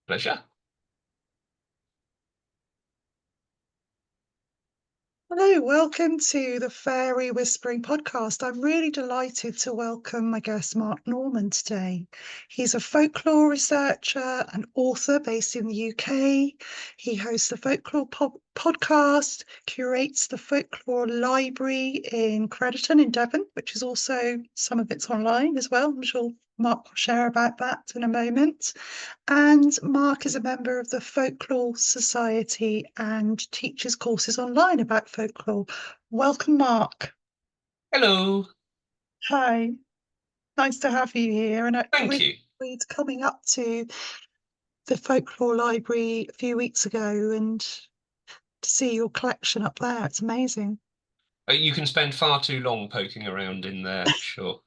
Pleasure. Hello, welcome to the Fairy Whispering podcast. I'm really delighted to welcome my guest, Mark Norman, today. He's a folklore researcher and author based in the UK. He hosts the Folklore podcast, curates the Folklore Library in Crediton in Devon, which is also some of it's online as well. I'm sure Mark will share about that in a moment. And Mark is a member of the Folklore Society and teaches courses online about folklore. Welcome, Mark. Hello. Hi, nice to have you here. And I Thank really you. enjoyed coming up to the Folklore Library a few weeks ago and to see your collection up there. It's amazing. You can spend far too long poking around in there, sure.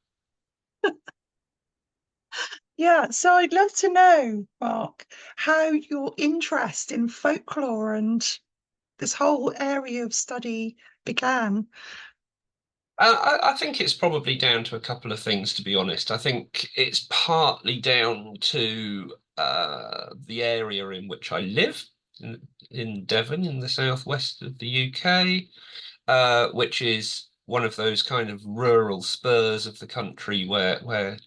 Yeah, so I'd love to know, Mark, how your interest in folklore and this whole area of study began. I think it's probably down to a couple of things, to be honest. I think it's partly down to the area in which I live, in Devon, in the southwest of the UK, which is one of those kind of rural spurs of the country where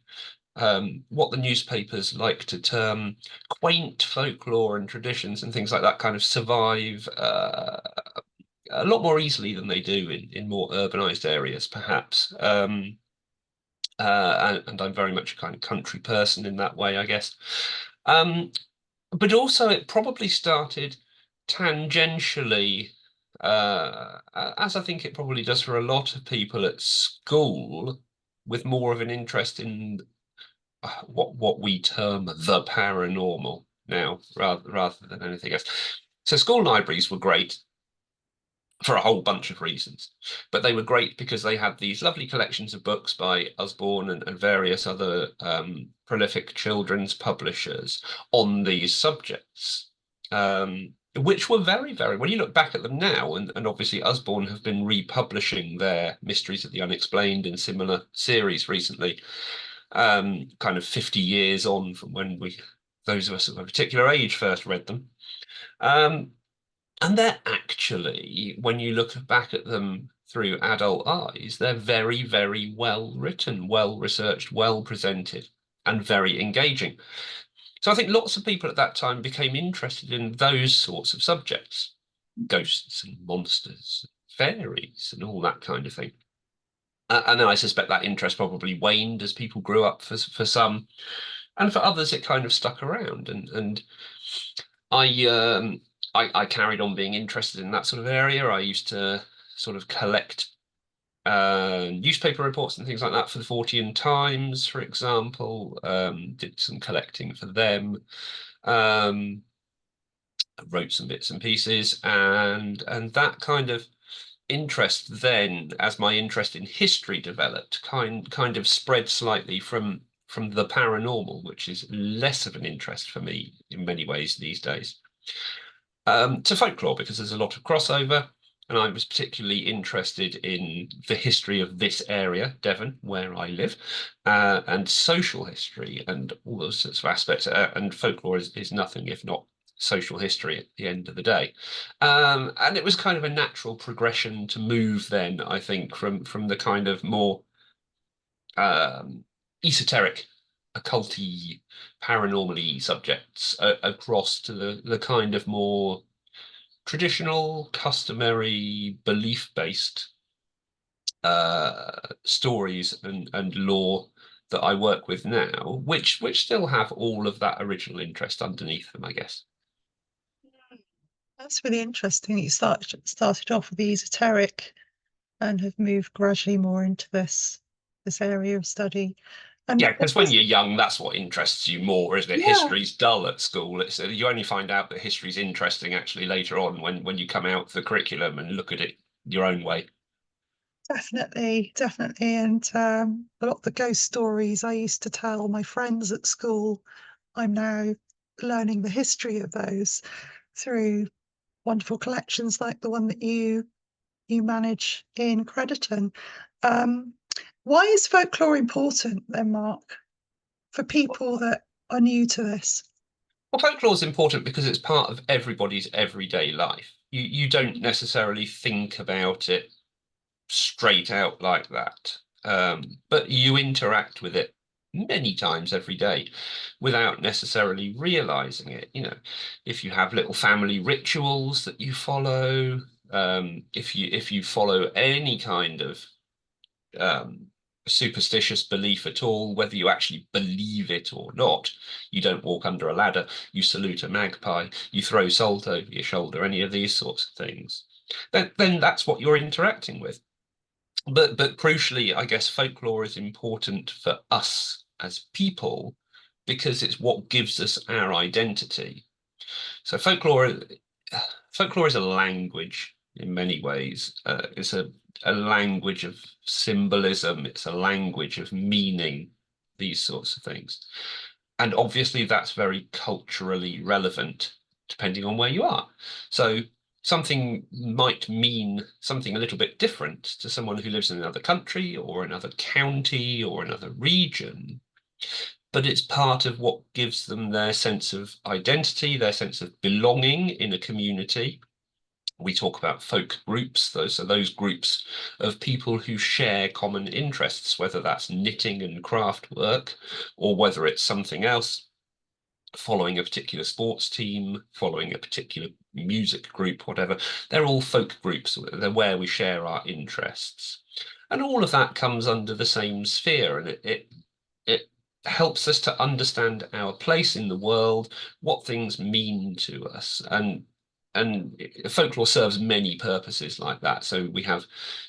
what the newspapers like to term quaint folklore and traditions and things like that kind of survive a lot more easily than they do in more urbanized areas, perhaps. And I'm very much a kind of country person in that way, I guess. Um, but also, it probably started tangentially, as I think it probably does for a lot of people at school, with more of an interest in what we term the paranormal now, rather than anything else. So school libraries were great for a whole bunch of reasons, but they were great because they had these lovely collections of books by Usborne and various other prolific children's publishers on these subjects. Which were very, very, when you look back at them now, and obviously Usborne have been republishing their Mysteries of the Unexplained in similar series recently, kind of 50 years on from when those of us of a particular age first read them. Um, and they're actually, when you look back at them through adult eyes, they're very, very well written, well researched, well presented, and very engaging. So I think lots of people at that time became interested in those sorts of subjects, ghosts and monsters, fairies, and all that kind of thing. And then I suspect that interest probably waned as people grew up for some, and for others it kind of stuck around. And I I carried on being interested in that sort of area. I used to sort of collect newspaper reports and things like that for the Fortean Times, for example. Did some collecting for them. Um, wrote some bits and pieces, and that kind of interest then, as my interest in history developed, kind of spread slightly from the paranormal, which is less of an interest for me in many ways these days, to folklore, because there's a lot of crossover. And I was particularly interested in the history of this area, Devon, where I live, and social history and all those sorts of aspects. And folklore is nothing if not social history at the end of the day. And it was kind of a natural progression to move then, I think, from the kind of more esoteric, occulty, paranormally subjects across to the kind of more traditional, customary, belief-based stories and lore that I work with now, which still have all of that original interest underneath them, I guess. That's really interesting. You started off with the esoteric and have moved gradually more into this area of study. And Yeah, what because when was you're young, that's what interests you more, isn't it? yeah, History's dull at school. You only find out that history's interesting actually later on when you come out of the curriculum and look at it your own way. definitely. And a lot of the ghost stories I used to tell my friends at school, I'm now learning the history of those through wonderful collections like the one that you manage in Crediton. Um, why is folklore important then, Mark, for people that are new to this? Well, folklore is important because it's part of everybody's everyday life. You don't Mm. necessarily think about it straight out like that. But you interact with it many times every day without necessarily realizing it. If you have little family rituals that you follow, if you follow any kind of um, superstitious belief at all, whether you actually believe it or not. You don't walk under a ladder, you salute a magpie, you throw salt over your shoulder, any of these sorts of things. Then that's what you're interacting with. But crucially, I guess folklore is important for us as people because it's what gives us our identity. So folklore is a language in many ways. It's a language of symbolism. It's a language of meaning, these sorts of things. And obviously that's very culturally relevant depending on where you are. So something might mean something a little bit different to someone who lives in another country or another county or another region, but it's part of what gives them their sense of identity, their sense of belonging in a community. We talk about folk groups, those groups of people who share common interests, whether that's knitting and craft work, or whether it's something else, following a particular sports team, following a particular music group, whatever. They're all folk groups. They're where we share our interests. And all of that comes under the same sphere, and it helps us to understand our place in the world, what things mean to us, and folklore serves many purposes like that. So we have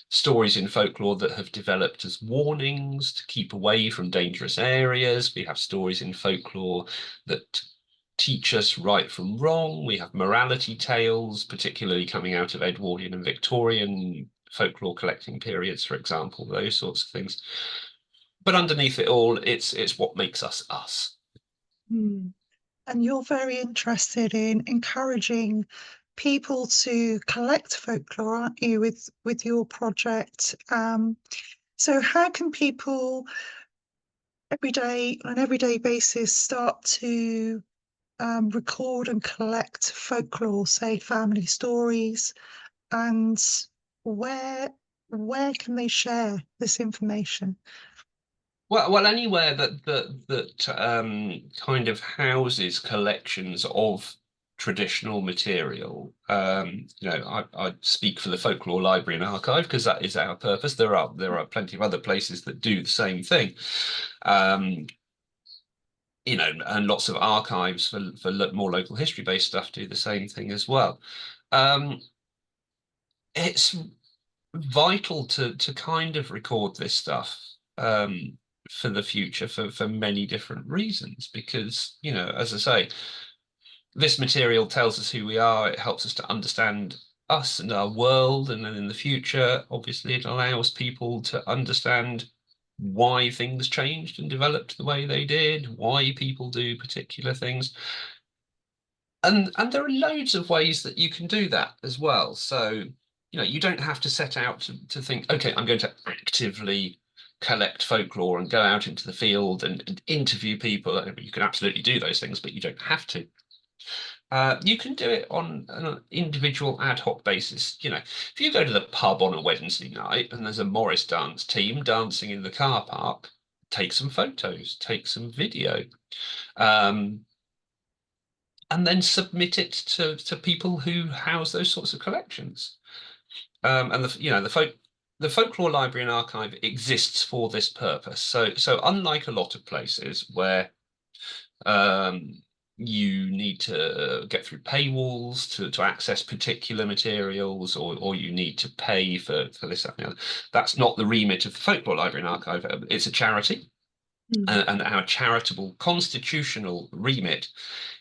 stories in folklore that have developed as warnings to keep away from dangerous areas. We have stories in folklore that teach us right from wrong. We have morality tales, particularly coming out of Edwardian and Victorian folklore collecting periods, for example, those sorts of things. But underneath it all, it's what makes us us. Mm. And you're very interested in encouraging people to collect folklore, aren't you, with your project? So how can people on an everyday basis start to record and collect folklore, say family stories, and where where can they share this information? Well, anywhere that kind of houses collections of traditional material. I speak for the Folklore Library and Archive because that is our purpose. There are plenty of other places that do the same thing. Um, and lots of archives for more local history-based stuff do the same thing as well. Um, it's vital to kind of record this stuff for the future for many different reasons because as I say, this material tells us who we are. It helps us to understand us and our world, and then in the future obviously it allows people to understand why things changed and developed the way they did, why people do particular things. And there are loads of ways that you can do that as well. So, you don't have to set out to think, okay, I'm going to actively collect folklore and go out into the field and interview people. You can absolutely do those things, but you don't have to. You can do it on an individual ad hoc basis. If you go to the pub on a Wednesday night and there's a Morris dance team dancing in the car park, take some photos, take some video. Um, and then submit it to people who house those sorts of collections. And the Folklore Library and Archive exists for this purpose. So unlike a lot of places where um, you need to get through paywalls to access particular materials, or you need to pay for this, that, and the other. That's not the remit of the Folklore Library and Archive. It's a charity, Mm. and our charitable constitutional remit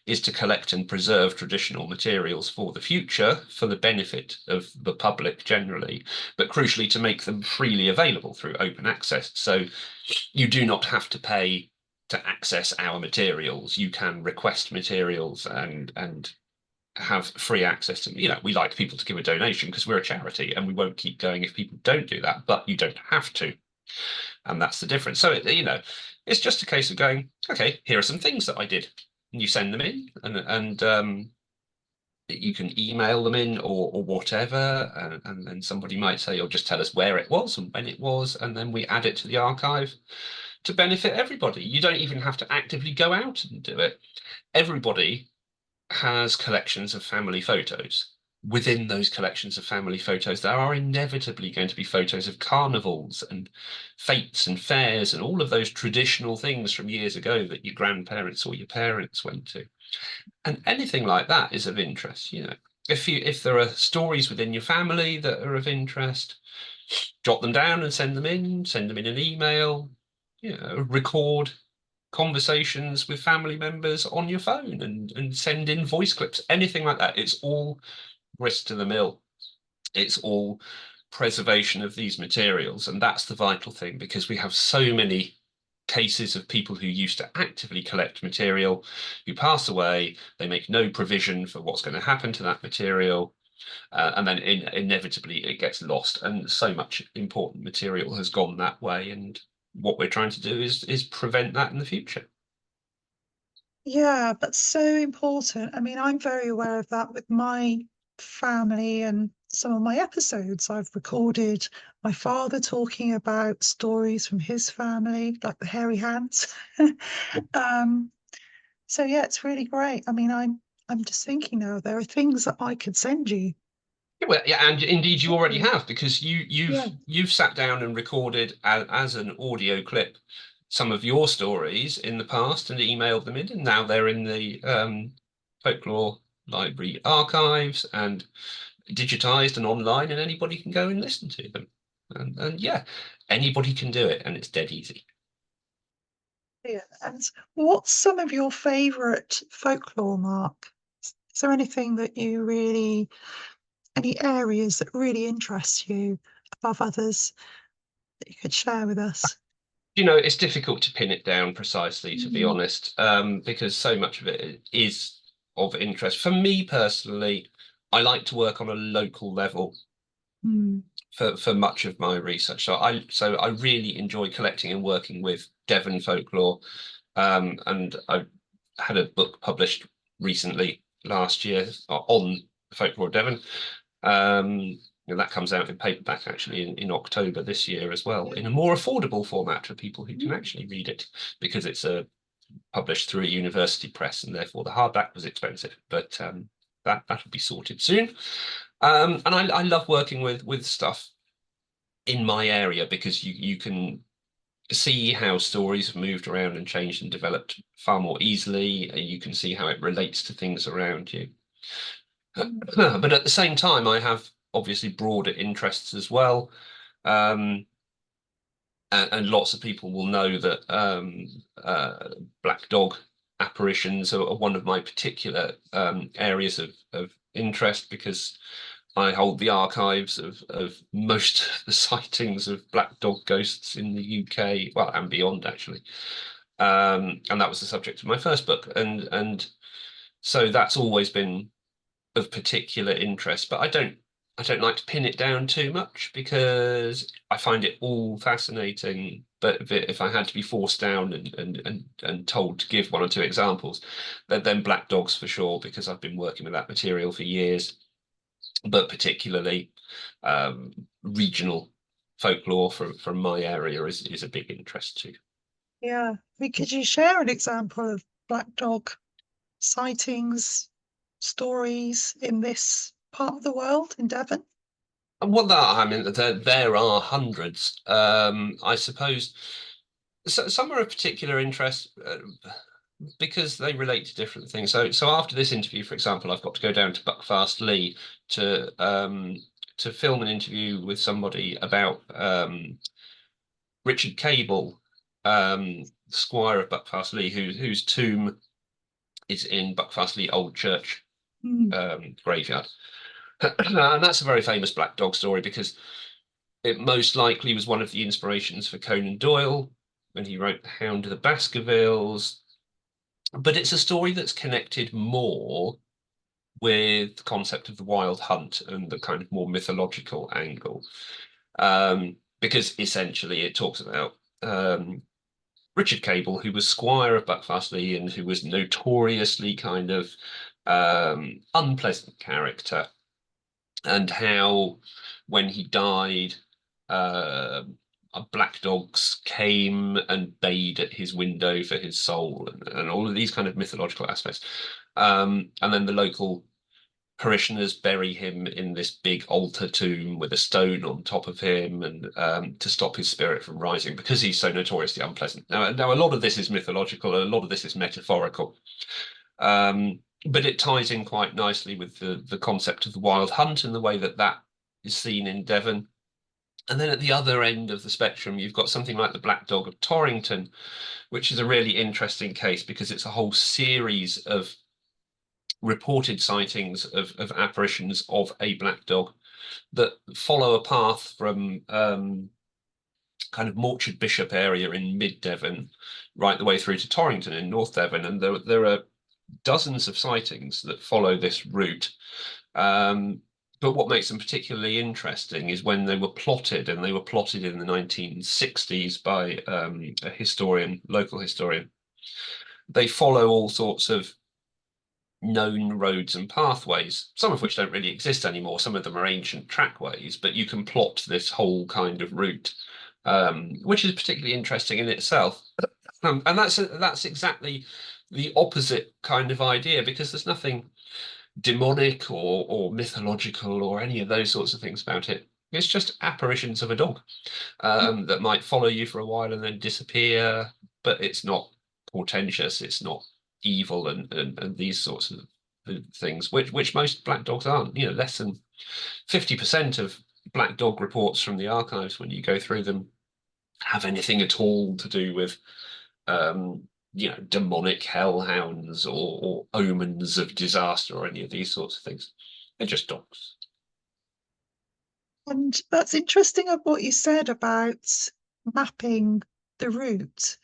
is to collect and preserve traditional materials for the future for the benefit of the public generally, but crucially to make them freely available through open access. So you do not have to pay to access our materials. You can request materials and have free access to, we like people to give a donation because we're a charity and we won't keep going if people don't do that, but you don't have to. And that's the difference. So, it's just a case of going, okay, here are some things that I did. you send them in, and you can email them in or whatever, and then somebody might say, or just tell us where it was and when it was, and then we add it to the archive to benefit everybody. You don't even have to actively go out and do it. Everybody has collections of family photos. Within those collections of family photos, there are inevitably going to be photos of carnivals and fetes and fairs and all of those traditional things from years ago that your grandparents or your parents went to. And anything like that is of interest, you know. If there are stories within your family that are of interest, jot them down and send them in an email, you know, record conversations with family members on your phone and send in voice clips, anything like that. It's all grist to the mill. It's all preservation of these materials. And that's the vital thing, because we have so many cases of people who used to actively collect material who pass away. They make no provision for what's going to happen to that material. And then inevitably it gets lost. And so much important material has gone that way. And what we're trying to do is prevent that in the future. Yeah, that's so important. I mean, I'm very aware of that with my family and some of my episodes. I've recorded my father talking about stories from his family, like the hairy hands. Um, so yeah, it's really great. I mean, I'm just thinking now, there are things that I could send you. Well, yeah, and indeed you already Exactly. have, because Yeah. you've sat down and recorded as an audio clip some of your stories in the past and emailed them in, and now they're in the folklore library archives and digitized and online, and anybody can go and listen to them. And yeah, anybody can do it, and it's dead easy. Yeah. And what's some of your favourite folklore, Mark? Is there anything that you really, any areas that really interest you above others that you could share with us? You know, it's difficult to pin it down precisely, to be Mm, honest, because so much of it is of interest. For me personally, I like to work on a local level mm, for much of my research. So I really enjoy collecting and working with Devon folklore. And I had a book published recently last year on folklore of Devon. And that comes out in paperback actually in October this year as well, yeah, in a more affordable format for people who can mm, actually read it, because it's published through a university press, and therefore the hardback was expensive. But that'll be sorted soon. And I love working with stuff in my area, because you can see how stories have moved around and changed and developed far more easily. You can see how it relates to things around you. mm, But at the same time, I have obviously broader interests as well. Um, and lots of people will know that black dog apparitions are one of my particular areas of interest, because I hold the archives of most of the sightings of black dog ghosts in the UK, well, and beyond actually. And that was the subject of my first book, and so that's always been of particular interest. But I don't like to pin it down too much, because I find it all fascinating. But if I had to be forced down and told to give one or two examples, then black dogs for sure, because I've been working with that material for years. But particularly um, regional folklore from my area is a big interest too. yeah. I mean, could you share an example of black dog sightings, stories in this part of the world, in Devon? And what that I mean, there are hundreds. I suppose some are of particular interest, because they relate to different things. So after this interview, for example, I've got to go down to Buckfast to film an interview with somebody about Richard Cable, Squire of Buckfast whose tomb is in Buckfast Old Church Mm, graveyard. And that's a very famous black dog story, because it most likely was one of the inspirations for Conan Doyle when he wrote The Hound of the Baskervilles. But it's a story that's connected more with the concept of the wild hunt and the kind of more mythological angle. Because essentially it talks about Richard Cable, who was Squire of Buckfastleigh and who was notoriously kind of unpleasant character, and how when he died, uh, black dogs came and bayed at his window for his soul, and all of these kind of mythological aspects. And then the local parishioners bury him in this big altar tomb with a stone on top of him, and to stop his spirit from rising because he's so notoriously unpleasant. Now, a lot of this is mythological, a lot of this is metaphorical, but it ties in quite nicely with the concept of the wild hunt and the way that that is seen in Devon. And then at the other end of the spectrum, you've got something like the Black Dog of Torrington, which is a really interesting case because it's a whole series of reported sightings of apparitions of a black dog that follow a path from kind of Morchard Bishop area in mid Devon right the way through to Torrington in North Devon. And there are dozens of sightings that follow this route. But what makes them particularly interesting is when they were plotted, and they were plotted in the 1960s by a historian, local historian. They follow all sorts of known roads and pathways, some of which don't really exist anymore. Some of them are ancient trackways, but you can plot this whole kind of route, which is particularly interesting in itself. And that's exactly the opposite kind of idea, because there's nothing demonic or mythological or any of those sorts of things about it. It's just apparitions of a dog that might follow you for a while and then disappear, but it's not portentous, it's not evil, and these sorts of things, which most black dogs aren't. You know, less than 50% of black dog reports from the archives, when you go through them, have anything at all to do with demonic hellhounds or omens of disaster or any of these sorts of things. They're just dogs. And that's interesting of what you said about mapping the route,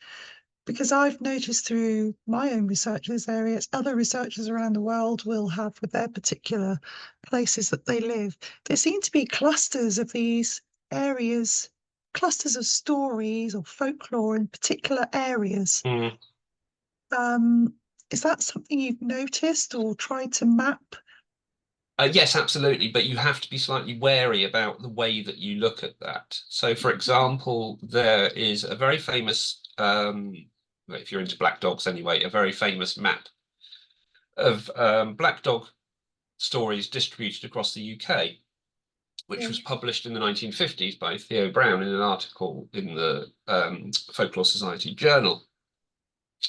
because I've noticed through my own research in this area, other researchers around the world will have with their particular places that they live. There seem to be clusters of these areas, clusters of stories or folklore in particular areas. Mm. Is that something you've noticed or tried to map? Yes, absolutely, but you have to be slightly wary about the way that you look at that. So, for example, there is a very famous, if you're into black dogs anyway, a very famous map of black dog stories distributed across the UK, which Yeah. was published in the 1950s by Theo Brown in an article in the Folklore Society Journal.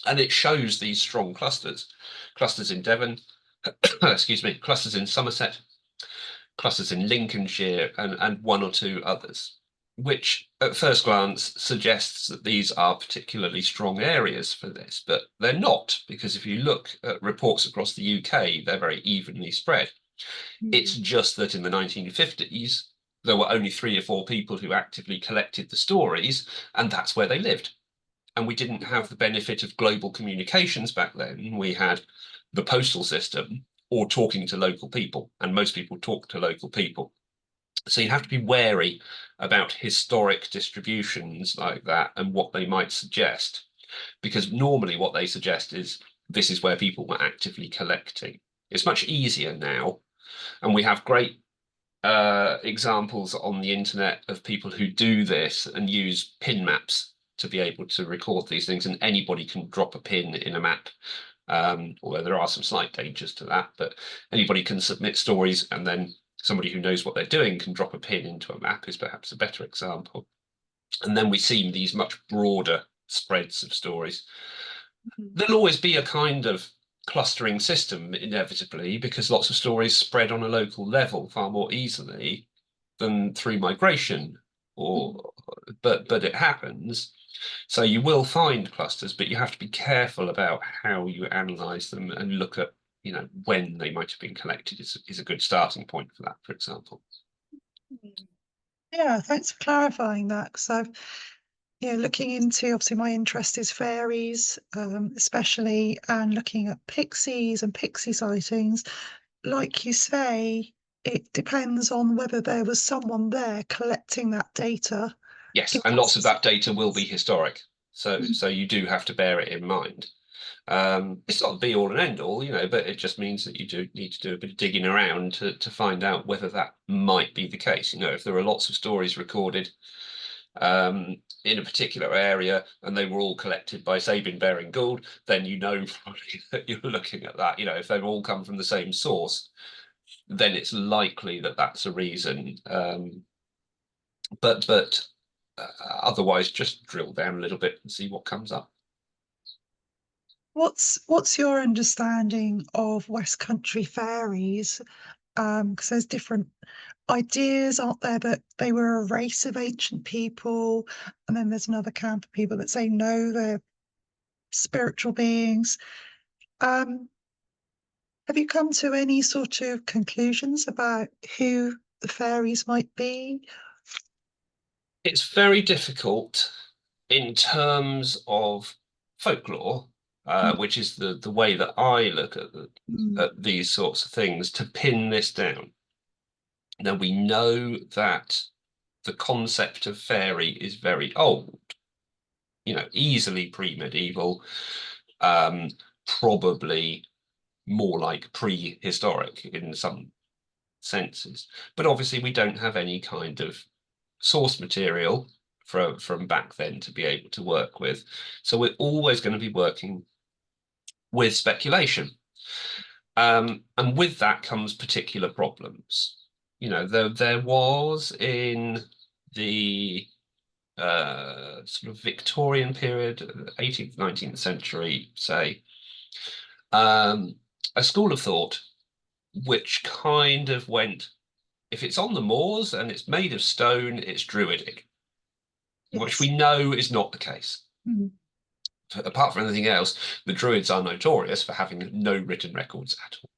And it shows these strong clusters in Devon, excuse me, clusters in Somerset, clusters in Lincolnshire, and one or two others, which at first glance suggests that these are particularly strong areas for this, but they're not, because if you look at reports across the UK, they're very evenly spread. It's just that in the 1950s, there were only 3 or 4 people who actively collected the stories, and that's where they lived. And we didn't have the benefit of global communications back then. We had the postal system or talking to local people, and most people talk to local people. So you have to be wary about historic distributions like that and what they might suggest, because normally what they suggest is this is where people were actively collecting. It's much easier now, and we have great examples on the internet of people who do this and use pin maps to be able to record these things, and anybody can drop a pin in a map. Although there are some slight dangers to that, but anybody can submit stories, and then somebody who knows what they're doing can drop a pin into a map is perhaps a better example. And then we see these much broader spreads of stories. There'll always be a kind of clustering system inevitably, because lots of stories spread on a local level far more easily than through migration, or but it happens. So you will find clusters, but you have to be careful about how you analyze them and look at, when they might have been collected is a good starting point for that, for example. Yeah, thanks for clarifying that, because I've looking into, obviously my interest is fairies, especially, and looking at pixies and pixie sightings. Like you say, it depends on whether there was someone there collecting that data. Yes, in and that lots of that specific data will be place. historic. So you do have to bear it in mind. It's not the be all and end all, but it just means that you do need to do a bit of digging around to find out whether that might be the case. If there are lots of stories recorded in a particular area and they were all collected by Sabin Baring Gould, then probably that you're looking at that. If they've all come from the same source, then it's likely that that's a reason. But otherwise, just drill down a little bit and see what comes up. What's your understanding of West Country fairies? Because there's different ideas, aren't there, that they were a race of ancient people, and then there's another camp of people that say no, they're spiritual beings. Have you come to any sort of conclusions about who the fairies might be? It's very difficult in terms of folklore, which is the way that I look at these sorts of things, to pin this down. Now, we know that the concept of fairy is very old, easily pre-medieval, probably more like prehistoric in some senses. But obviously, we don't have any kind of source material from back then to be able to work with. So we're always going to be working with speculation. And with that comes particular problems. There was in the sort of Victorian period, 18th, 19th century, say, a school of thought which kind of went, if it's on the moors and it's made of stone, it's druidic, which Yes. we know is not the case. Mm. Apart from anything else, the Druids are notorious for having no written records at all.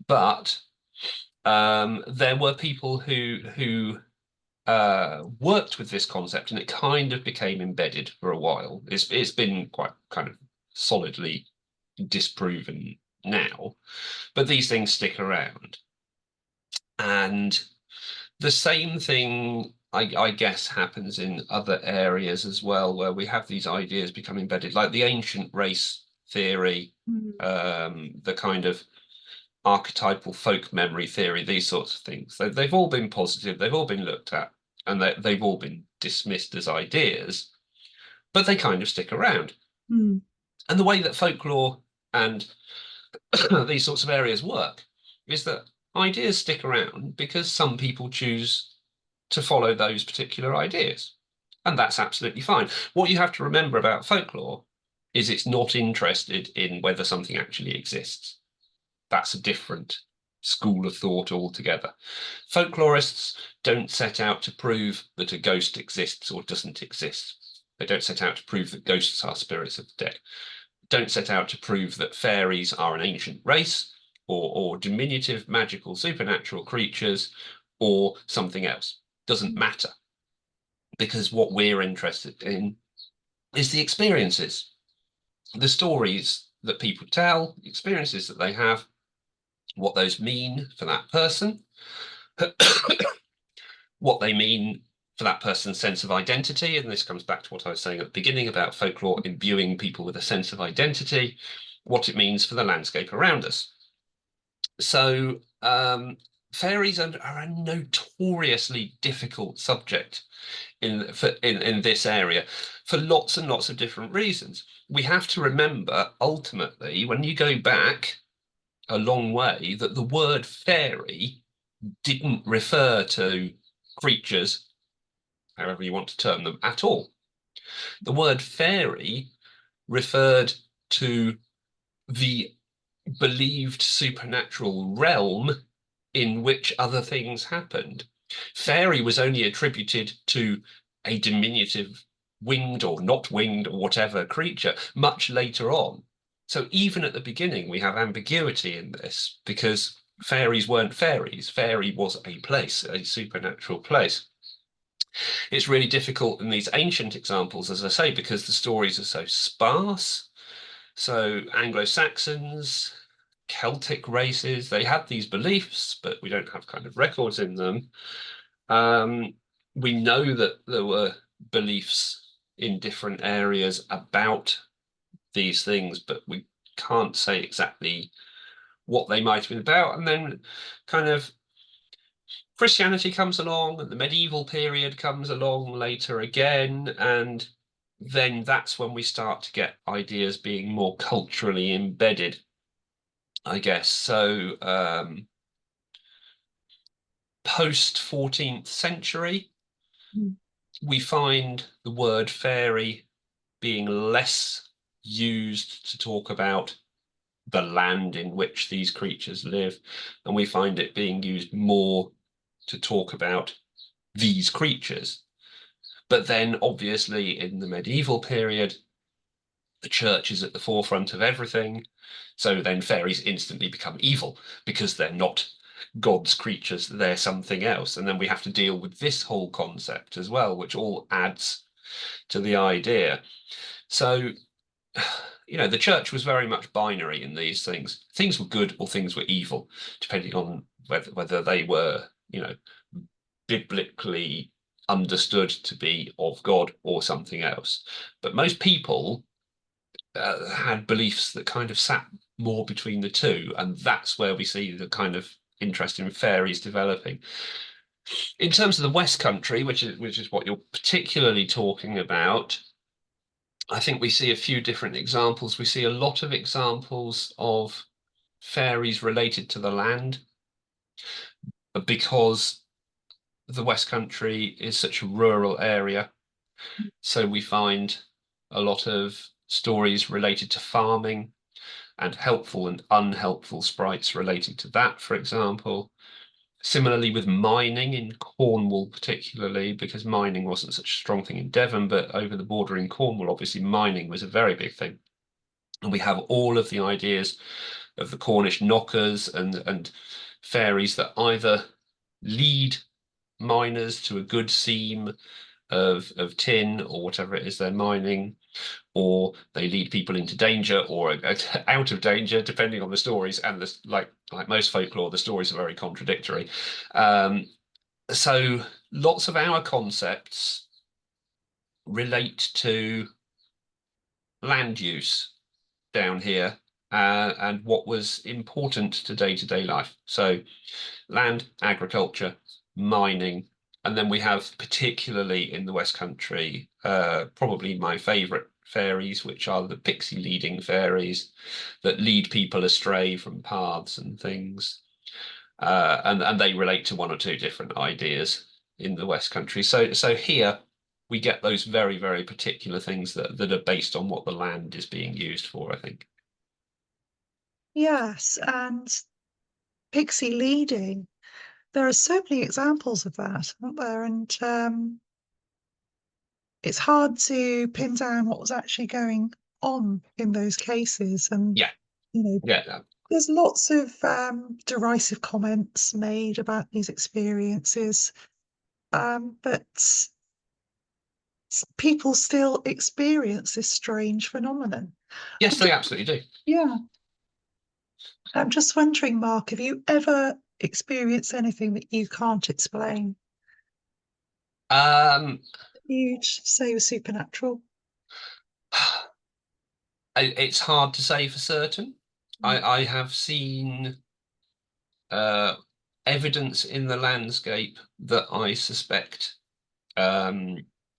But there were people who worked with this concept, and it kind of became embedded for a while. It's been quite kind of solidly disproven now, but these things stick around. And the same thing, I guess, happens in other areas as well, where we have these ideas become embedded, like the ancient race theory, the kind of archetypal folk memory theory, these sorts of things. They've all been positive, they've all been looked at, and they've all been dismissed as ideas, but they kind of stick around. Mm. And the way that folklore and these sorts of areas work is that ideas stick around because some people choose to follow those particular ideas. And that's absolutely fine. What you have to remember about folklore is it's not interested in whether something actually exists. That's a different school of thought altogether. Folklorists don't set out to prove that a ghost exists or doesn't exist. They don't set out to prove that ghosts are spirits of the dead. Don't set out to prove that fairies are an ancient race or diminutive magical supernatural creatures or something else. Doesn't matter, because what we're interested in is the experiences, the stories that people tell, the experiences that they have, what those mean for that person, what they mean for that person's sense of identity. And this comes back to what I was saying at the beginning about folklore imbuing people with a sense of identity, what it means for the landscape around us. So fairies are a notoriously difficult subject in this area for lots and lots of different reasons. We have to remember, ultimately, when you go back a long way, that the word fairy didn't refer to creatures, however you want to term them, at all. The word fairy referred to the believed supernatural realm in which other things happened. Fairy was only attributed to a diminutive winged or not winged or whatever creature much later on. So even at the beginning, we have ambiguity in this because fairies weren't fairies. Fairy was a place, a supernatural place. It's really difficult in these ancient examples, as I say, because the stories are so sparse. So Anglo-Saxons, Celtic races, they had these beliefs, but we don't have kind of records in them. We know that there were beliefs in different areas about these things, but we can't say exactly what they might have been about. And then kind of Christianity comes along, and the medieval period comes along later again, and then that's when we start to get ideas being more culturally embedded, I guess. So post 14th century, Mm. we find the word fairy being less used to talk about the land in which these creatures live, and we find it being used more to talk about these creatures. But then, obviously, in the medieval period, the church is at the forefront of everything. So then fairies instantly become evil because they're not God's creatures, they're something else. And then we have to deal with this whole concept as well, which all adds to the idea. So, the church was very much binary in these things. Things were good or things were evil, depending on whether they were, biblically understood to be of God or something else. But most people had beliefs that kind of sat more between the two, and that's where we see the kind of interest in fairies developing. In terms of the West Country, which is what you're particularly talking about, I think we see a few different examples. We see a lot of examples of fairies related to the land because the West Country is such a rural area. So we find a lot of stories related to farming and helpful and unhelpful sprites related to that, for example. Similarly with mining in Cornwall, particularly, because mining wasn't such a strong thing in Devon, but over the border in Cornwall, obviously mining was a very big thing. And we have all of the ideas of the Cornish knockers and fairies that either lead miners to a good seam of tin or whatever it is they're mining, or they lead people into danger or out of danger, depending on the stories. And this, like most folklore, the stories are very contradictory. So lots of our concepts relate to land use down here and what was important to day-to-day life. So land, agriculture, mining, and then we have, particularly in the West Country, probably my favourite fairies, which are the pixie leading fairies that lead people astray from paths and things. And they relate to one or two different ideas in the West Country. So here we get those very, very particular things that are based on what the land is being used for, I think. Yes, and pixie leading. There are so many examples of that, aren't there? And it's hard to pin down what was actually going on in those cases. And, Yeah, you know, yeah. there's lots of derisive comments made about these experiences, but people still experience this strange phenomenon. Yes, I'm they just, absolutely do. yeah, I'm just wondering, Mark, have you ever experienced anything that you can't explain? Um, You'd say was supernatural? it's hard to say for certain. Mm. I have seen uh, evidence in the landscape that I suspect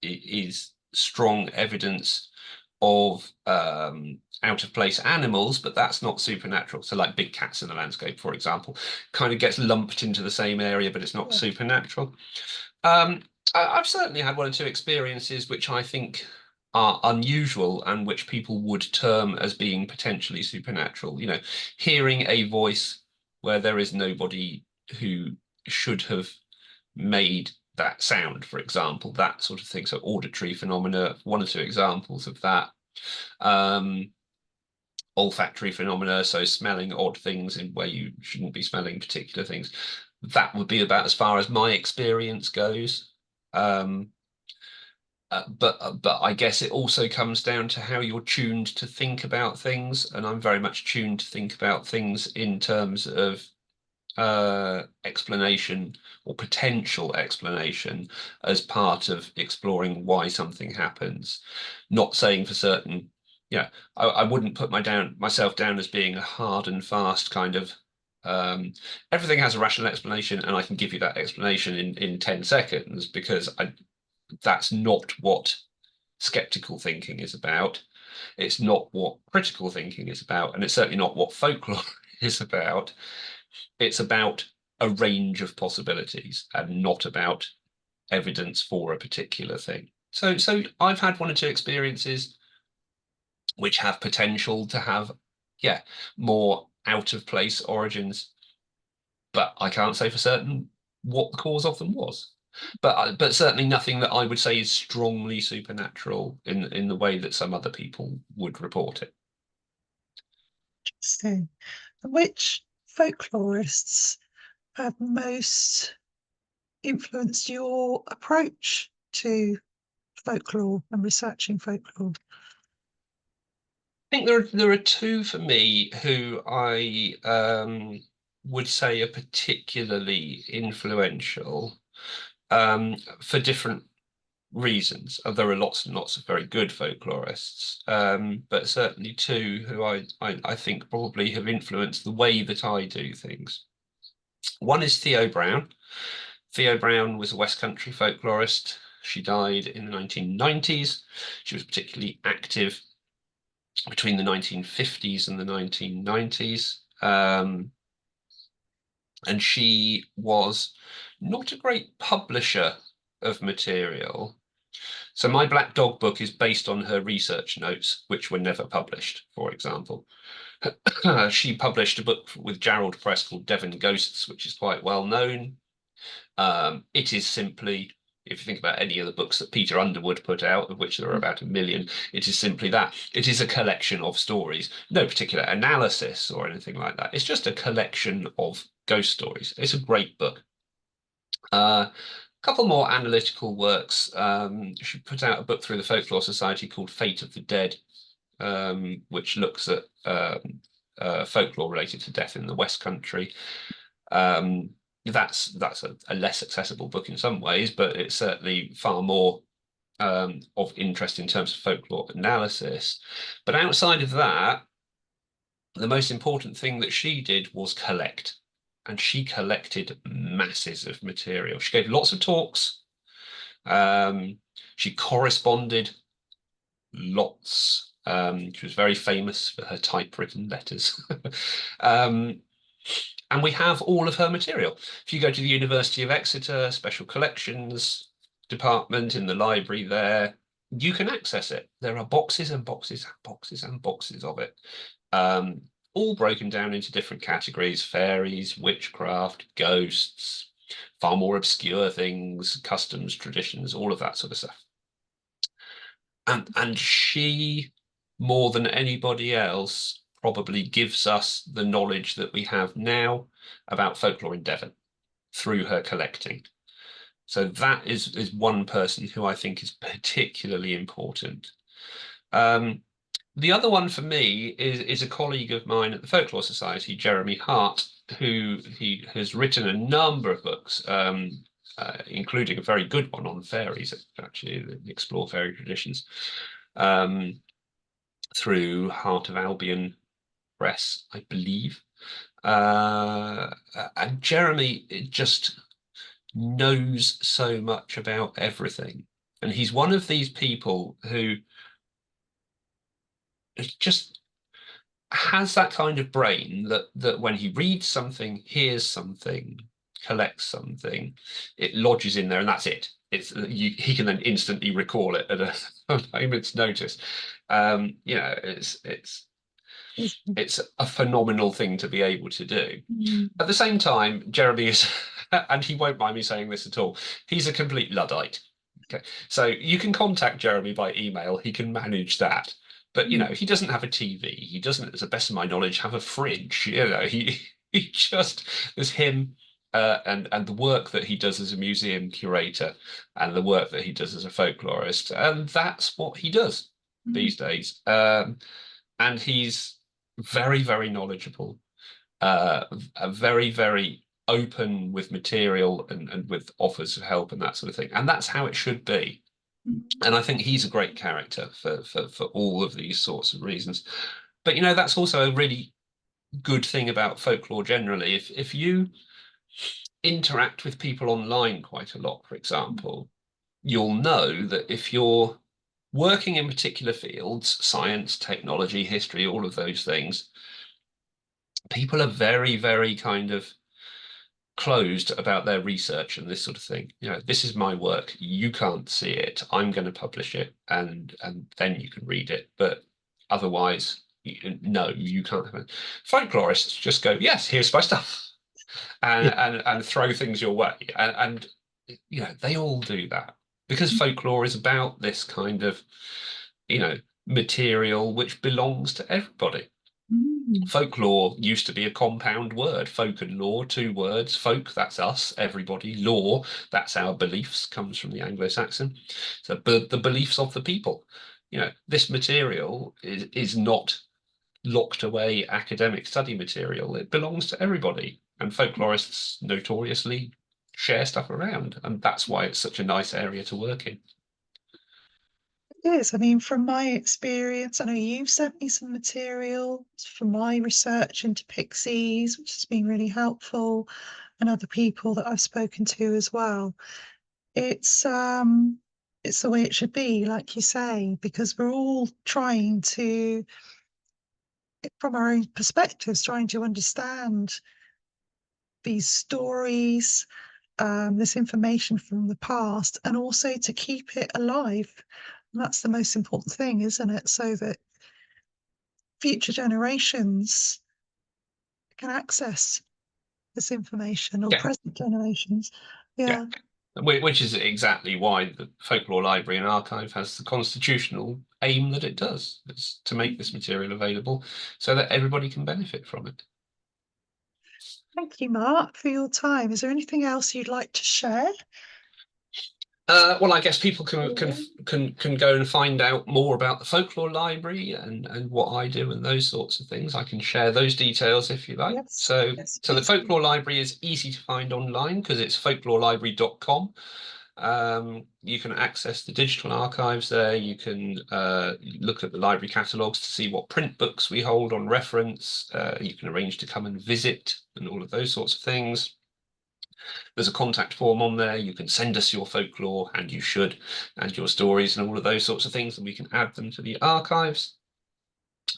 is strong evidence of out of place animals, but that's not supernatural. So, like big cats in the landscape, for example, kind of gets lumped into the same area, but it's not Yeah. supernatural. Um, I've certainly had one or two experiences which I think are unusual and which people would term as being potentially supernatural. Hearing a voice where there is nobody who should have made that sound, for example, that sort of thing. So auditory phenomena, one or two examples of that. Um, Olfactory phenomena, so smelling odd things in where you shouldn't be smelling particular things. That would be about as far as my experience goes. Um, but I guess it also comes down to how you're tuned to think about things, and I'm very much tuned to think about things in terms of explanation or potential explanation as part of exploring why something happens. Not saying for certain, yeah, I wouldn't put myself down as being a hard and fast kind of everything has a rational explanation and I can give you that explanation in 10 seconds because that's not what skeptical thinking is about. It's not what critical thinking is about, and it's certainly not what folklore is about. It's about a range of possibilities and not about evidence for a particular thing. So I've had one or two experiences which have potential to have, yeah, more out of place origins, but I can't say for certain what the cause of them was. But certainly nothing that I would say is strongly supernatural in the way that some other people would report it. Interesting. Which folklorists have most influenced your approach to folklore and researching folklore? I think there are two for me who I would say are particularly influential for different reasons. There are lots and lots of very good folklorists, but certainly two who I think probably have influenced the way that I do things. One is Theo Brown. Theo Brown was a West Country folklorist. She died in the 1990s. She was particularly active between the 1950s and the 1990s. And she was not a great publisher of material. So my Black Dog book is based on her research notes, which were never published, for example. She published a book with Gerald Press called Devon Ghosts, which is quite well known. It is simply, if you think about any of the books that Peter Underwood put out, of which there are about 1 million, it is simply that. It is a collection of stories, no particular analysis or anything like that. It's just a collection of ghost stories. It's a great book. A couple more analytical works. She put out a book through the Folklore Society called Fate of the Dead, which looks at folklore related to death in the West Country. That's a less accessible book in some ways, but it's certainly far more of interest in terms of folklore analysis. But outside of that, the most important thing that she did was collect. And she collected masses of material. She gave lots of talks. She corresponded lots. She was very famous for her typewritten letters. And we have all of her material. If you go to the University of Exeter Special Collections department in the library there, you can access it. There are boxes and boxes and boxes and boxes of it, all broken down into different categories: fairies, witchcraft, ghosts, far more obscure things, customs, traditions, all of that sort of stuff. And she, more than anybody else, probably gives us the knowledge that we have now about folklore in Devon through her collecting. So that is one person who I think is particularly important. The other one for me is a colleague of mine at the Folklore Society, Jeremy Hart, who he has written a number of books, including a very good one on fairies, actually, explore fairy traditions, through Heart of Albion Press, I believe. And Jeremy just knows so much about everything. And he's one of these people who just has that kind of brain that when he reads something, hears something, collects something, it lodges in there, and that's it. He can then instantly recall it at a moment's notice. It's a phenomenal thing to be able to do. At the same time, Jeremy is, and he won't mind me saying this at all, he's a complete Luddite. Okay, so you can contact Jeremy by email. He can manage that. But he doesn't have a TV. He doesn't, as the best of my knowledge, have a fridge. He just there's him and the work that he does as a museum curator and the work that he does as a folklorist, and that's what he does these days. And he's very, very knowledgeable, very, very open with material and with offers of help and that sort of thing. And that's how it should be. And I think he's a great character for all of these sorts of reasons. But that's also a really good thing about folklore generally. If you interact with people online quite a lot, for example, you'll know that if you're working in particular fields, science, technology, history, all of those things, people are very, very kind of closed about their research and this sort of thing. This is my work. You can't see it. I'm going to publish it, and then you can read it. But otherwise, no, you can't have it. Folklorists just go, yes, here's my stuff, Yeah. and throw things your way, and they all do that because folklore is about this kind of material which belongs to everybody. Mm. Folklore used to be a compound word. Folk and law, two words. Folk, that's us, everybody. Law, that's our beliefs, comes from the Anglo-Saxon. So the beliefs of the people. This material is not locked away academic study material. It belongs to everybody. And folklorists notoriously share stuff around. And that's why it's such a nice area to work in. It is. I mean, from my experience, I know you've sent me some material from my research into pixies, which has been really helpful, and other people that I've spoken to as well. It's the way it should be, like you say, because we're all trying to, from our own perspectives, trying to understand these stories, this information from the past, and also to keep it alive. And that's the most important thing, isn't it? So that future generations can access this information, or Yeah, present generations. yeah. Yeah. Which is exactly why the Folklore Library and Archive has the constitutional aim that it does. It's to make this material available so that everybody can benefit from it. Thank you, Mark, for your time. Is there anything else you'd like to share? Well, I guess people can can Yeah. can go and find out more about the Folklore Library and what I do and those sorts of things. I can share those details if you like. Yes. So, Yes, the please do. Folklore Library is easy to find online because it's folklorelibrary.com. You can access the digital archives there. You can look at the library catalogues to see what print books we hold on reference. You can arrange to come and visit and all of those sorts of things. There's a contact form on there. You can send us your folklore, and you should, and your stories and all of those sorts of things, and we can add them to the archives.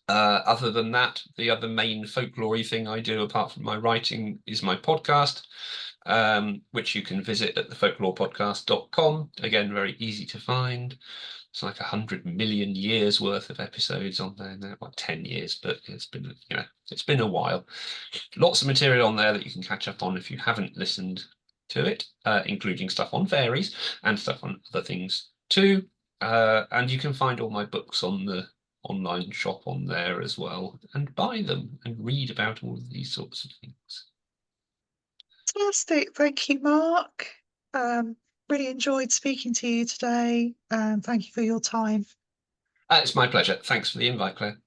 Other than that, the other main folklory thing I do, apart from my writing, is my podcast, which you can visit at thefolklorepodcast.com. Again, very easy to find. It's like 100 million years worth of episodes on there now, like 10 years, but it's been a while. Lots of material on there that you can catch up on if you haven't listened to it, including stuff on fairies and stuff on other things too. And you can find all my books on the online shop on there as well, and buy them and read about all of these sorts of things. Fantastic. Thank you, Mark. Um, really enjoyed speaking to you today, and thank you for your time. It's my pleasure. Thanks for the invite, Claire.